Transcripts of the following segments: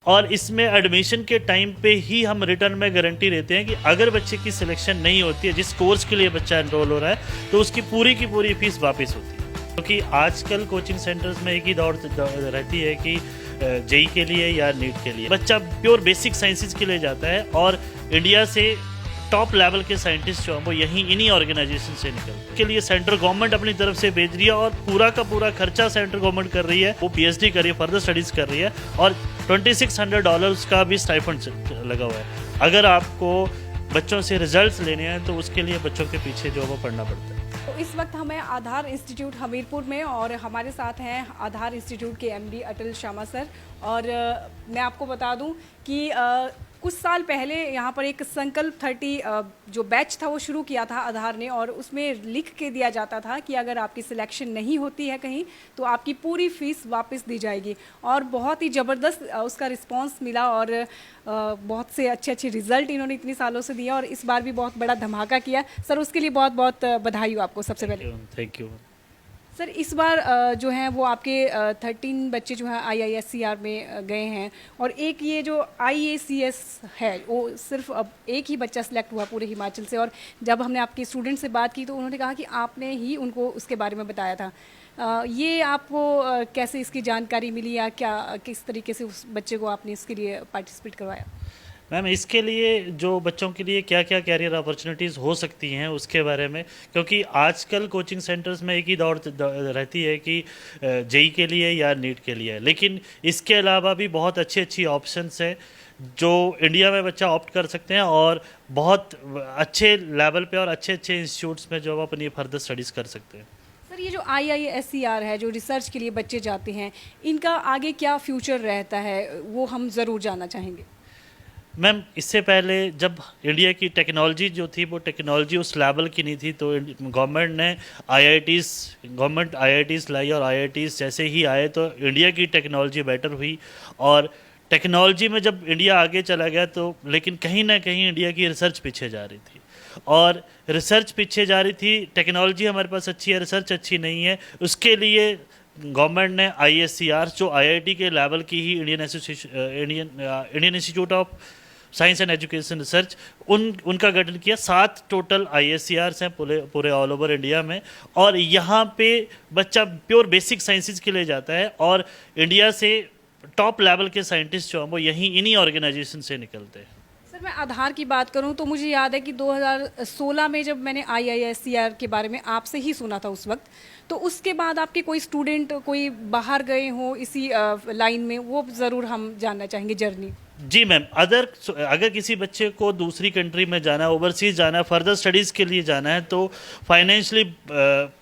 और इसमें एडमिशन के टाइम पे ही हम रिटर्न में गारंटी देते हैं कि अगर बच्चे की सिलेक्शन नहीं होती है, जिस कोर्स के लिए बच्चा एनरोल हो रहा है, तो उसकी पूरी की पूरी फीस वापस होती है। क्योंकि आजकल कोचिंग सेंटर्स में एक ही दौड़ रहती है कि जेई के लिए या नीट के लिए बच्चा प्योर बेसिक साइंसेज के लिए जाता है, और इंडिया से टॉप लेवल के साइंटिस्ट जो हैं वो यहीं इन्हीं ऑर्गेनाइजेशन से निकलते हैं। के लिए सेंट्रल गवर्नमेंट अपनी तरफ से भेज रही है और पूरा का पूरा खर्चा सेंट्रल गवर्नमेंट कर रही है। वो पीएचडी कर रही है, फर्दर स्टडीज़ कर रही है, और $2600 का भी स्टाइपेंड लगा हुआ है। अगर आपको बच्चों से रिजल्ट्स लेने हैं तो उसके लिए बच्चों के पीछे जो वो पढ़ना पड़ता है। तो इस वक्त हमें आधार इंस्टीट्यूट हमीरपुर में, और हमारे साथ हैं आधार इंस्टीट्यूट के एमडी अटल शर्मा सर। और मैं आपको बता दूं कि कुछ साल पहले यहाँ पर एक संकल्प 30 जो बैच था वो शुरू किया था आधार ने, और उसमें लिख के दिया जाता था कि अगर आपकी सिलेक्शन नहीं होती है कहीं तो आपकी पूरी फीस वापस दी जाएगी। और बहुत ही ज़बरदस्त उसका रिस्पांस मिला, और बहुत से अच्छे अच्छे रिजल्ट इन्होंने इतनी सालों से दिया, और इस बार भी बहुत बड़ा धमाका किया। सर उसके लिए बहुत बहुत बधाई हो आपको सबसे पहले। थैंक यू सर इस बार जो हैं वो आपके 13 बच्चे जो हैं IISER में गए हैं, और एक ये जो IACS है वो सिर्फ अब एक ही बच्चा सिलेक्ट हुआ पूरे हिमाचल से। और जब हमने आपके स्टूडेंट से बात की तो उन्होंने कहा कि आपने ही उनको उसके बारे में बताया था। ये आपको कैसे इसकी जानकारी मिली, या क्या किस तरीके से उस बच्चे को आपने इसके लिए पार्टिसिपेट करवाया? मैम, इसके लिए जो बच्चों के लिए क्या क्या कैरियर अपॉर्चुनिटीज़ हो सकती हैं उसके बारे में, क्योंकि आजकल कोचिंग सेंटर्स में एक ही दौड़ रहती है कि जेई के लिए या नीट के लिए, लेकिन इसके अलावा भी बहुत अच्छी अच्छी ऑप्शंस हैं जो इंडिया में बच्चा ऑप्ट कर सकते हैं, और बहुत अच्छे लेवल पे और अच्छे अच्छे इंस्टीट्यूट्स में जो आप अपनी फर्दर स्टडीज़ कर सकते हैं। सर ये जो IISER है, जो रिसर्च के लिए बच्चे जाते हैं, इनका आगे क्या फ्यूचर रहता है वो हम ज़रूर जानना चाहेंगे। मैम, इससे पहले जब इंडिया की टेक्नोलॉजी जो थी वो टेक्नोलॉजी उस लेवल की नहीं थी, तो गवर्नमेंट ने गवर्नमेंट IITs लाई, और IITs जैसे ही आए तो इंडिया की टेक्नोलॉजी बेटर हुई। और टेक्नोलॉजी में जब इंडिया आगे चला गया तो लेकिन कहीं ना कहीं इंडिया की रिसर्च पीछे जा रही थी, और रिसर्च पीछे जा रही थी। टेक्नोलॉजी हमारे पास अच्छी है, रिसर्च अच्छी नहीं है। उसके लिए गवर्नमेंट ने ISER जो IIT के लेवल की ही Indian Institute of Science and Education Research, उनका गठन किया। 7 टोटल ISERs हैं पूरे ऑल ओवर इंडिया में, और यहाँ पे बच्चा प्योर बेसिक साइंसेज के लिए जाता है, और इंडिया से टॉप लेवल के साइंटिस्ट जो हैं वो यहीं इन्हीं ऑर्गेनाइजेशन से निकलते हैं। सर मैं आधार की बात करूं तो मुझे याद है कि 2016 में जब मैंने IISER के बारे में आपसे ही सुना था उस वक्त, तो उसके बाद आपके कोई स्टूडेंट कोई बाहर गए हों इसी लाइन में, वो ज़रूर हम जानना चाहेंगे जर्नी। जी मैम, अगर किसी बच्चे को दूसरी कंट्री में जाना है, ओवरसीज़ जाना है, फर्दर स्टडीज़ के लिए जाना है, तो फाइनेंशियली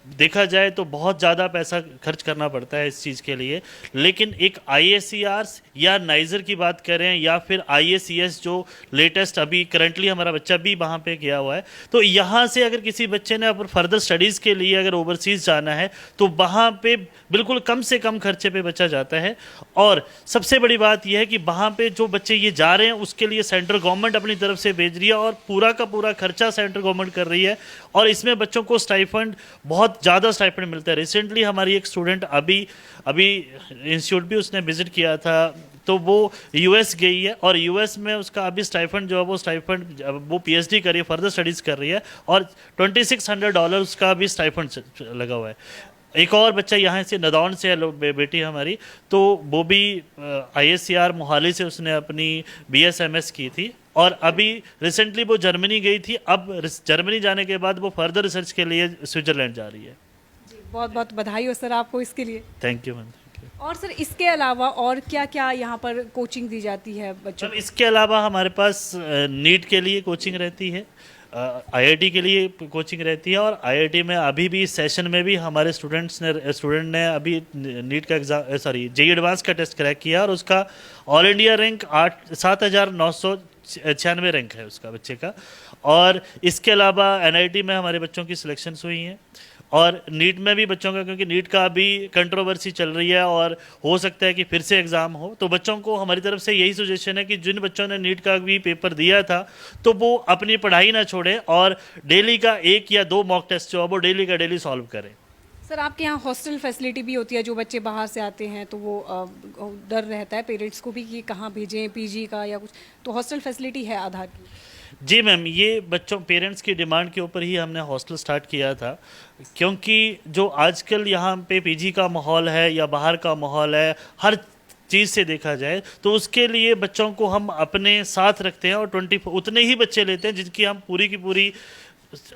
देखा जाए तो बहुत ज़्यादा पैसा खर्च करना पड़ता है इस चीज़ के लिए। लेकिन एक IACRs या नाइजर की बात करें, या फिर IACS जो लेटेस्ट अभी करंटली हमारा बच्चा भी वहाँ पे गया हुआ है, तो यहाँ से अगर किसी बच्चे ने अपन फर्दर स्टडीज़ के लिए अगर ओवरसीज़ जाना है तो वहाँ पे बिल्कुल कम से कम खर्चे पे बच्चा जाता है। और सबसे बड़ी बात यह है कि वहाँ पे जो बच्चे ये जा रहे हैं उसके लिए सेंट्रल गवर्नमेंट अपनी तरफ से भेज रही है, और पूरा का पूरा खर्चा सेंट्रल गवर्नमेंट कर रही है, और इसमें बच्चों को स्टाइपेंड, बहुत ज़्यादा स्टाइपेंड मिलता है। रिसेंटली हमारी एक स्टूडेंट अभी इंस्टीट्यूट भी उसने विजिट किया था, तो वो US गई है, और US में उसका अभी स्टाइपेंड जो है वो PhD कर रही है, फर्दर स्टडीज़ कर रही है, और $2600 का भी स्टाइपेंड लगा हुआ है। एक और बच्चा यहाँ से नदौन से है, बेटी हमारी, तो वो भी ISER मोहाली से उसने अपनी BSMS की थी, और अभी रिसेंटली वो जर्मनी गई थी। अब जर्मनी जाने के बाद वो फर्दर रिसर्च के लिए स्विट्ज़रलैंड जा रही है। जी बहुत बहुत बधाई हो सर आपको इसके लिए। Thank you ma'am. और सर इसके अलावा और क्या क्या यहाँ पर कोचिंग दी जाती है बच्चों? इसके अलावा हमारे पास नीट के लिए कोचिंग रहती है, IIT के लिए कोचिंग रहती है, और IIT में अभी भी सेशन में भी हमारे स्टूडेंट ने अभी नीट का JEE एडवांस का टेस्ट क्रैक किया, और उसका ऑल इंडिया रैंक 7,996 रैंक है उसका बच्चे का। और इसके अलावा NIT में हमारे बच्चों की सिलेक्शंस हुई हैं, और नीट में भी बच्चों का, क्योंकि नीट का अभी कंट्रोवर्सी चल रही है और हो सकता है कि फिर से एग्ज़ाम हो, तो बच्चों को हमारी तरफ से यही सजेशन है कि जिन बच्चों ने नीट का भी पेपर दिया था तो वो अपनी पढ़ाई ना छोड़ें, और डेली का 1 या 2 मॉक टेस्ट जो है वो डेली का डेली सॉल्व करें। सर आपके यहाँ हॉस्टल फैसिलिटी भी होती है, जो बच्चे बाहर से आते हैं तो वो डर रहता है पेरेंट्स को भी कि कहाँ भेजें, पीजी का या कुछ, तो हॉस्टल फैसिलिटी है आधार की? जी मैम, ये बच्चों पेरेंट्स की डिमांड के ऊपर ही हमने हॉस्टल स्टार्ट किया था, क्योंकि जो आजकल यहाँ पे पीजी का माहौल है या बाहर का माहौल है, हर चीज़ से देखा जाए तो उसके लिए बच्चों को हम अपने साथ रखते हैं और 24 उतने ही बच्चे लेते हैं जिनकी हम पूरी की पूरी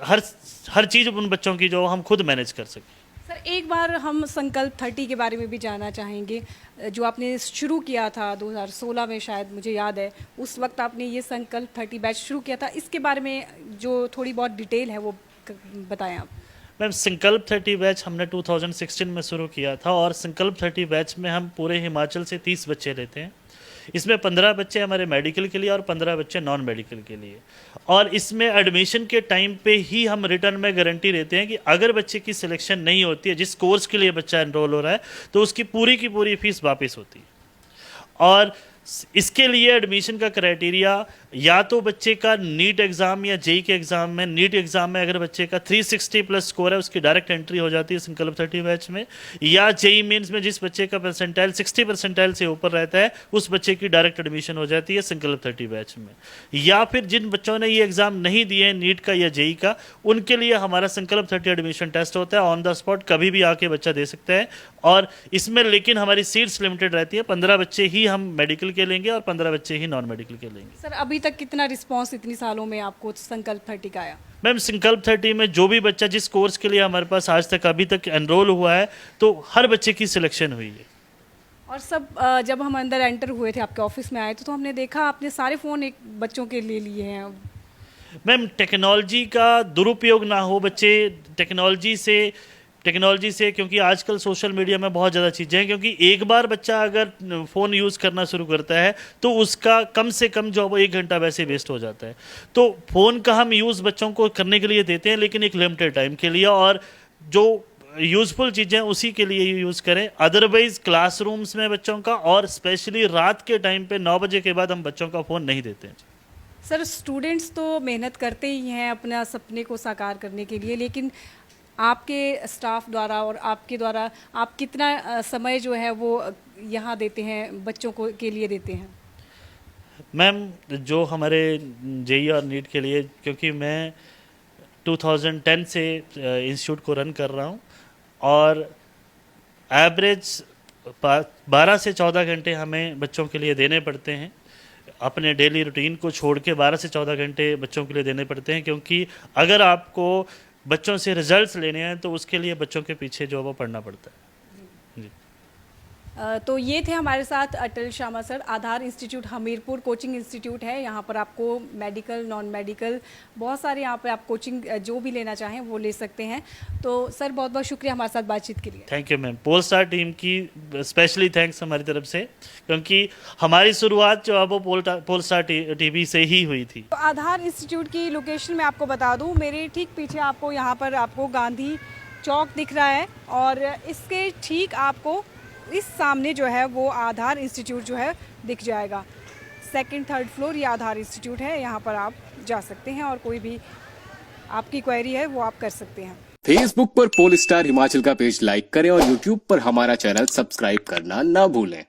हर चीज़ उन बच्चों की जो हम खुद मैनेज कर सकें। सर एक बार हम संकल्प 30 के बारे में भी जानना चाहेंगे, जो आपने शुरू किया था 2016 में, शायद मुझे याद है उस वक्त आपने ये संकल्प 30 बैच शुरू किया था, इसके बारे में जो थोड़ी बहुत डिटेल है वो बताएं आप। मैम, संकल्प 30 बैच हमने 2016 में शुरू किया था और संकल्प 30 बैच में हम पूरे हिमाचल से 30 बच्चे लेते हैं। इसमें 15 बच्चे हमारे मेडिकल के लिए और 15 बच्चे नॉन मेडिकल के लिए, और इसमें एडमिशन के टाइम पे ही हम रिटर्न में गारंटी देते हैं कि अगर बच्चे की सिलेक्शन नहीं होती है, जिस कोर्स के लिए बच्चा एनरोल हो रहा है, तो उसकी पूरी की पूरी फीस वापस होती है। और इसके लिए एडमिशन का क्राइटेरिया या तो बच्चे का नीट एग्ज़ाम या जेई के एग्ज़ाम में, नीट एग्ज़ाम में अगर बच्चे का 360 प्लस स्कोर है उसकी डायरेक्ट एंट्री हो जाती है संकल्प 30 बैच में, या जेई मेंस में जिस बच्चे का परसेंटाइल 60 परसेंटाइल से ऊपर रहता है उस बच्चे की डायरेक्ट एडमिशन हो जाती है संकल्प 30 बैच में। या फिर जिन बच्चों ने ये एग्ज़ाम नहीं दिए हैं नीट का या जेई का, उनके लिए हमारा संकल्प 30 एडमिशन टेस्ट होता है, ऑन द स्पॉट कभी भी आके बच्चा दे सकता है। और इसमें लेकिन हमारी सीट्स लिमिटेड रहती है, 15 बच्चे ही हम मेडिकल के लेंगे और 15 बच्चे ही नॉन मेडिकल के लेंगे। सर अभी तक कितना रिस्पांस इतनी सालों में आपको संकल्प 30 का आया? मैम, संकल्प 30 में जो भी बच्चा जिस कोर्स के लिए हमारे पास आज तक अभी तक एनरोल हुआ है, तो हर बच्चे की सिलेक्शन हुई है। और सब जब हम अंदर एंटर हुए थे, आपके ऑफिस में आए तो हमने देखा आपने सारे फ़ोन एक बच्चों के ले लिए हैं। मैम, टेक्नोलॉजी का दुरुपयोग ना हो, बच्चे टेक्नोलॉजी से क्योंकि आजकल सोशल मीडिया में बहुत ज़्यादा चीज़ें हैं, क्योंकि एक बार बच्चा अगर फ़ोन यूज़ करना शुरू करता है तो उसका कम से कम जो वो 1 घंटा वैसे वेस्ट हो जाता है। तो फ़ोन का हम यूज़ बच्चों को करने के लिए देते हैं, लेकिन एक लिमिटेड टाइम के लिए, और जो यूज़फुल चीज़ें उसी के लिए यूज़ करें। अदरवाइज़ क्लासरूम्स में बच्चों का, और स्पेशली रात के टाइम पे 9 बजे के बाद हम बच्चों का फ़ोन नहीं देते हैं। सर स्टूडेंट्स तो मेहनत करते ही हैं अपना सपने को साकार करने के लिए, लेकिन आपके स्टाफ द्वारा और आपके द्वारा आप कितना समय जो है वो यहाँ देते हैं, बच्चों को के लिए देते हैं? मैम, जो हमारे जेई और नीट के लिए, क्योंकि मैं 2010 से इंस्टीट्यूट को रन कर रहा हूँ और एवरेज 12 से 14 घंटे हमें बच्चों के लिए देने पड़ते हैं। अपने डेली रूटीन को छोड़ के 12 से 14 घंटे बच्चों के लिए देने पड़ते हैं, क्योंकि अगर आपको बच्चों से रिजल्ट्स लेने हैं तो उसके लिए बच्चों के पीछे जो वो पढ़ना पड़ता है। जी। तो ये थे हमारे साथ अटल शर्मा सर। आधार इंस्टीट्यूट हमीरपुर कोचिंग इंस्टीट्यूट है, यहाँ पर आपको मेडिकल, नॉन मेडिकल, बहुत सारे यहाँ पे आप कोचिंग जो भी लेना चाहें वो ले सकते हैं। तो सर बहुत बहुत शुक्रिया हमारे साथ बातचीत के लिए। Thank you ma'am. Polestar team की स्पेशली थैंक्स हमारी तरफ से, क्योंकि हमारी शुरुआत जो है वो पोलस्टार टीवी से ही हुई थी। तो आधार इंस्टीट्यूट की लोकेशन मैं आपको बता दूँ, मेरे ठीक पीछे आपको यहाँ पर आपको गांधी चौक दिख रहा है, और इसके ठीक आपको इस सामने जो है वो आधार इंस्टीट्यूट जो है दिख जाएगा। 2nd 3rd फ्लोर ये आधार इंस्टीट्यूट है, यहाँ पर आप जा सकते हैं और कोई भी आपकी क्वेरी है वो आप कर सकते हैं। फेसबुक पर पोलस्टार हिमाचल का पेज लाइक करें और यूट्यूब पर हमारा चैनल सब्सक्राइब करना ना भूलें।